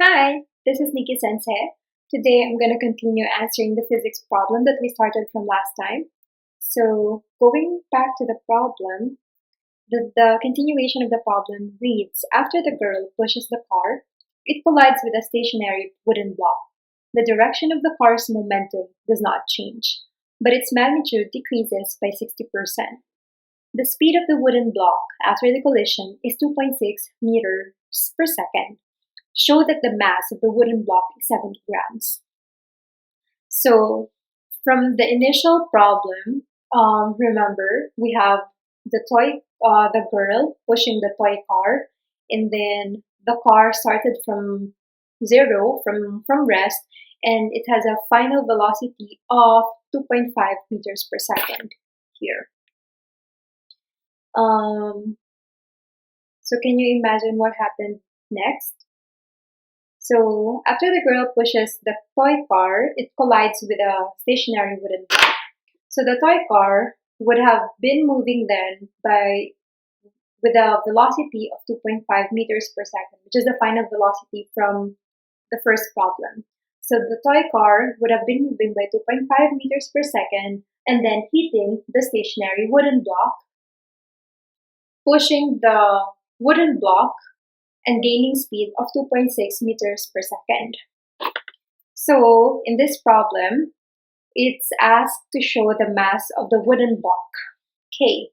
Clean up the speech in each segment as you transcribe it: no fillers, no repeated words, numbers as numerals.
Hi, this is Niki Sensei. Today I'm going to continue answering the physics problem that we started from last time. So, going back to the problem, the continuation of the problem reads, after the girl pushes the car, it collides with a stationary wooden block. The direction of the car's momentum does not change, but its magnitude decreases by 60%. The speed of the wooden block after the collision is 2.6 meters per second. Show that the mass of the wooden block is 70 grams. So, from the initial problem, remember we have the girl pushing the toy car, and then the car started from zero, from rest, and it has a final velocity of 2.5 meters per second here. So can you imagine what happened next? So after the girl pushes the toy car, it collides with a stationary wooden block. So the toy car would have been moving then with a velocity of 2.5 meters per second, which is the final velocity from the first problem. So the toy car would have been moving by 2.5 meters per second and then hitting the stationary wooden block, pushing the wooden block and gaining speed of 2.6 meters per second. So in this problem, it's asked to show the mass of the wooden block, K.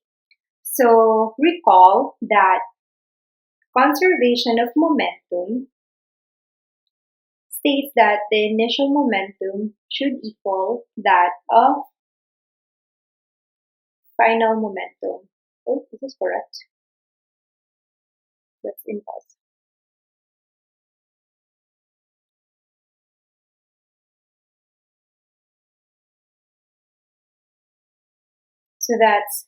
So recall that conservation of momentum states that the initial momentum should equal that of final momentum. Oh, this is correct. That's impulse. So that's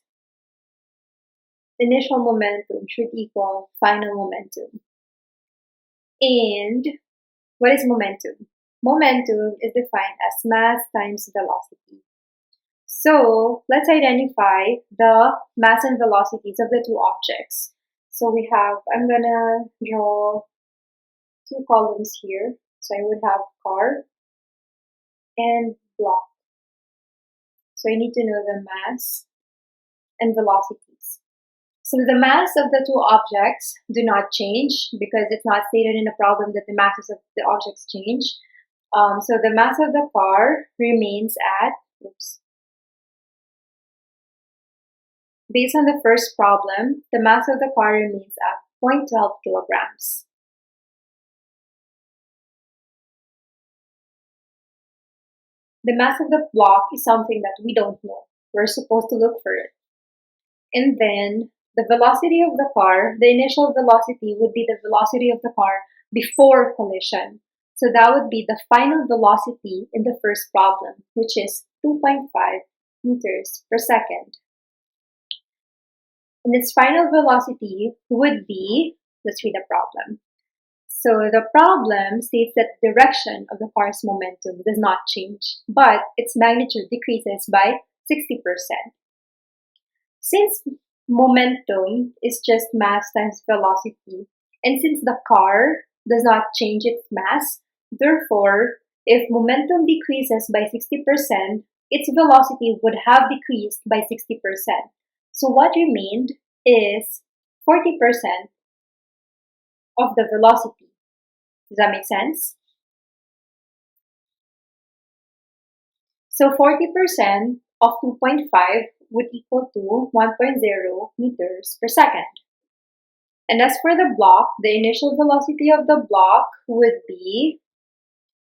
initial momentum should equal final momentum. And what is momentum? Momentum is defined as mass times velocity. So let's identify the mass and velocities of the two objects. So we have, I'm gonna draw two columns here. So I would have car and block. So I need to know the mass and velocities. So the mass of the two objects do not change because it's not stated in the problem that the masses of the objects change. So the mass of the car remains at, based on the first problem, the mass of the car remains at 0.12 kilograms. The mass of the block is something that we don't know. We're supposed to look for it. And then the velocity of the car, the initial velocity would be the velocity of the car before collision. So that would be the final velocity in the first problem, which is 2.5 meters per second. And its final velocity would be, let's read the problem. So the problem states that the direction of the car's momentum does not change, but its magnitude decreases by 60%. Since momentum is just mass times velocity, and since the car does not change its mass, therefore, if momentum decreases by 60%, its velocity would have decreased by 60%. So what remained is 40% of the velocity. Does that make sense? So 40% of 2.5 would equal to 1.0 meters per second. And as for the block, the initial velocity of the block would be,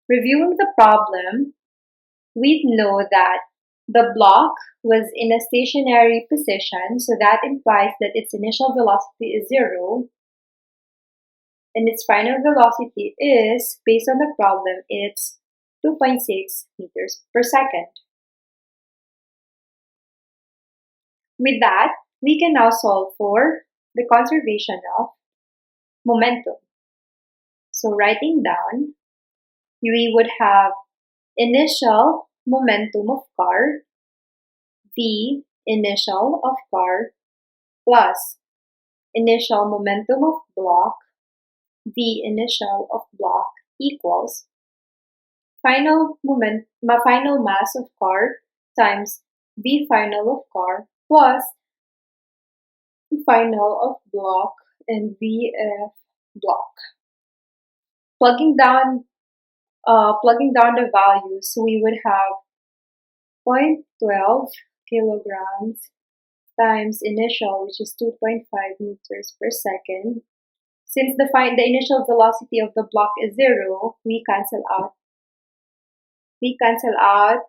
reviewing the problem, we know that the block was in a stationary position, so that implies that its initial velocity is 0, and its final velocity is, based on the problem, it's 2.6 meters per second. With that, we can now solve for the conservation of momentum. So writing down, we would have initial momentum of car, V initial of car, plus initial momentum of block, V initial of block, equals final mass of car times V final of car plus final of block and VF block. Plugging down the values, we would have 0.12 kilograms times initial, which is 2.5 meters per second. Since the initial velocity of the block is 0, we cancel out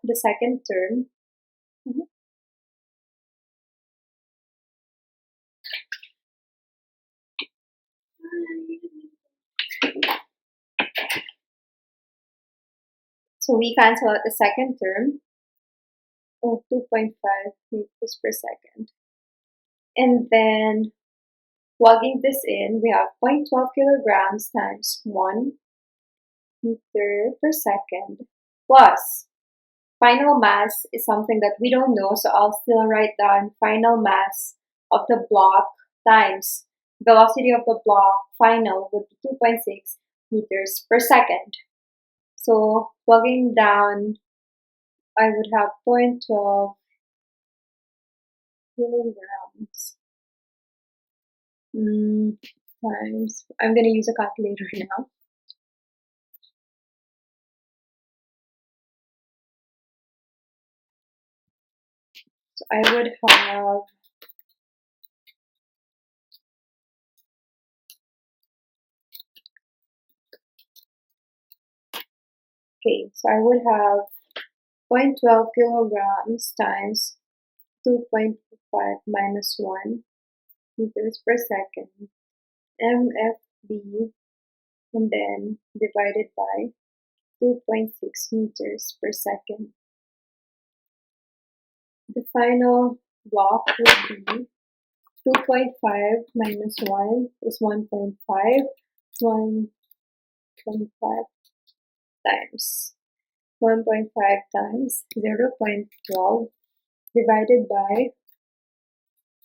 the second term. So we cancel out the second term of 2.5 meters per second. And then plugging this in, we have 0.12 kilograms times 1 meter per second plus final mass is something that we don't know, so I'll still write down final mass of the block times velocity of the block final would be 2.6 meters per second. So plugging down, I would have 0.12 kilograms times, I'm going to use a calculator now. So I would have so I would have 0.12 kilograms times 2.5 minus 1 meters per second, MFB, and then divided by 2.6 meters per second. The final block would be 2.5 minus 1 is 1.5, 1.5 times 1.5 times 0.12 divided by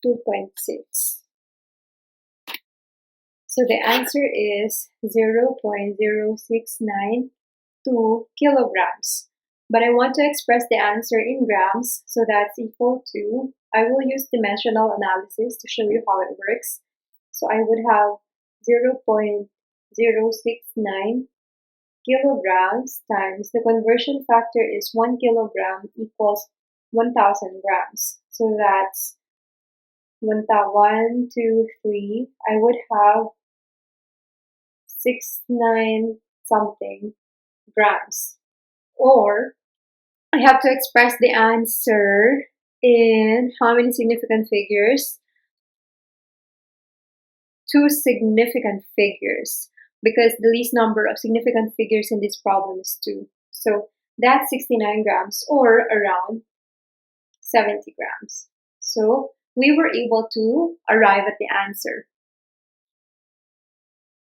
2.6. So the answer is 0.0692 kilograms. But I want to express the answer in grams, so that's equal to, I will use dimensional analysis to show you how it works. So I would have 0.069 kilograms times, the conversion factor is 1 kilogram equals 1,000 grams. So that's 1, 2, 3. I would have 69 something grams. Or I have to express the answer in how many significant figures? 2 significant figures, because the least number of significant figures in this problem is 2. So that's 69 grams or around 70 grams. So we were able to arrive at the answer.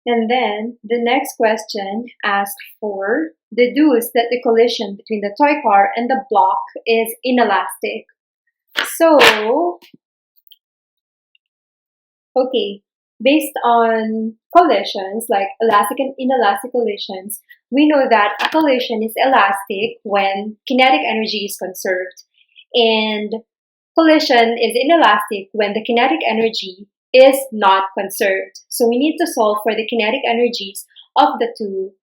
And then the next question asked for, deduce that the collision between the toy car and the block is inelastic. So, okay, based on collisions, like elastic and inelastic collisions, we know that a collision is elastic when kinetic energy is conserved, and collision is inelastic when the kinetic energy is not conserved. So we need to solve for the kinetic energies of the two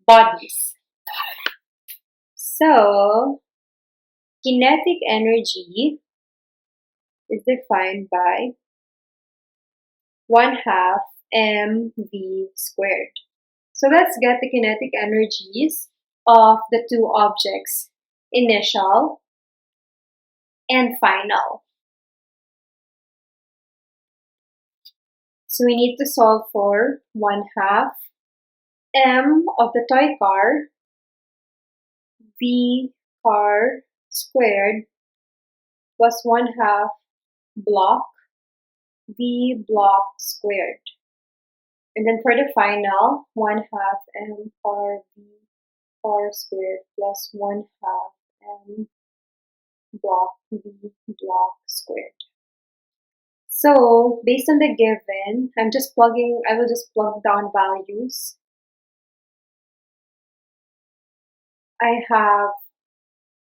bodies. So, kinetic energy is defined by 1/2 mv squared. So let's get the kinetic energies of the two objects, initial and final. So we need to solve for 1/2 m of the toy car, v car squared, plus 1/2 block, v block squared. And then for the final, 1/2 m car v car squared plus 1/2 m block v block squared. So based on the given, I will just plug down values. I have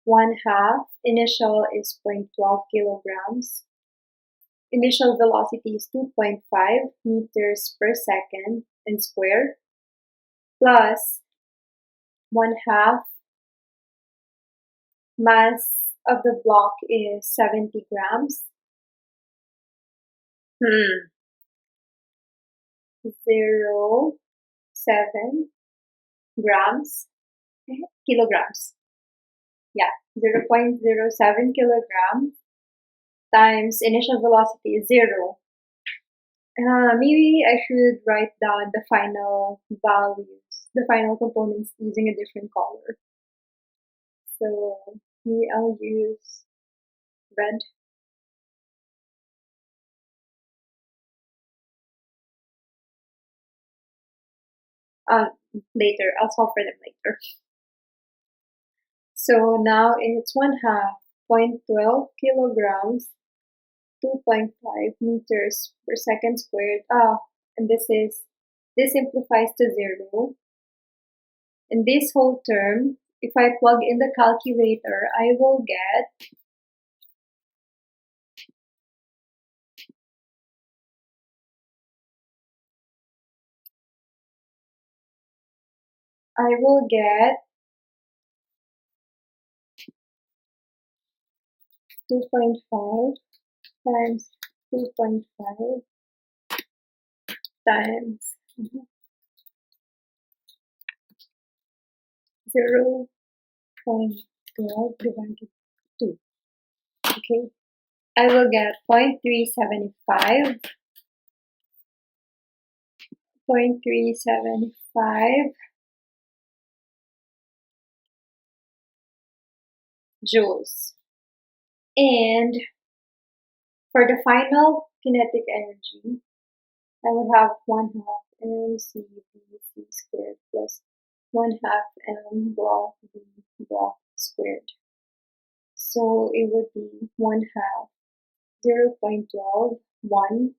1/2. Initial is 0.12 kilograms. Initial velocity is 2.5 meters per second and square, plus 1/2. Mass of the block is 70 grams. 0.07 grams. Kilograms. Yeah, 0.07 kilograms times initial velocity is 0. Maybe I should write down the final values, the final components using a different color. So maybe I'll use red. Later, I'll solve for them later. So now it's 1/2, 0.12 kilograms, 2.5 meters per second squared. And this simplifies to 0. And this whole term, if I plug in the calculator, I will get 2.5 times 2.5 times 0.12 divided 2. Okay, I will get 0.375 joules. And for the final kinetic energy, I would have 1/2 mc/v squared plus 1/2 m block v block squared. So it would be 1/2 0.12 1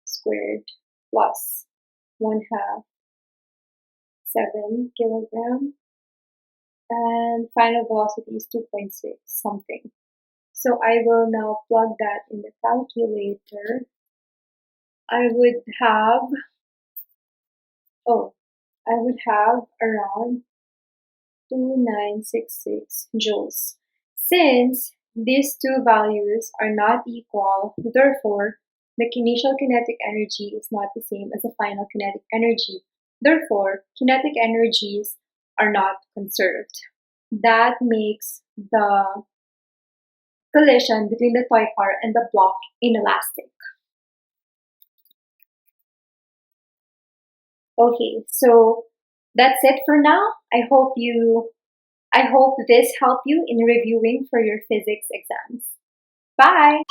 squared plus 1/2 7 kilogram, and final velocity is 2.6 something. So I will now plug that in the calculator. I would have around 2966 joules. Since these two values are not equal, therefore the initial kinetic energy is not the same as the final kinetic energy. Therefore, kinetic energies are not conserved. That makes the collision between the toy car and the block inelastic. Okay, so that's it for now. I hope this helped you in reviewing for your physics exams. Bye!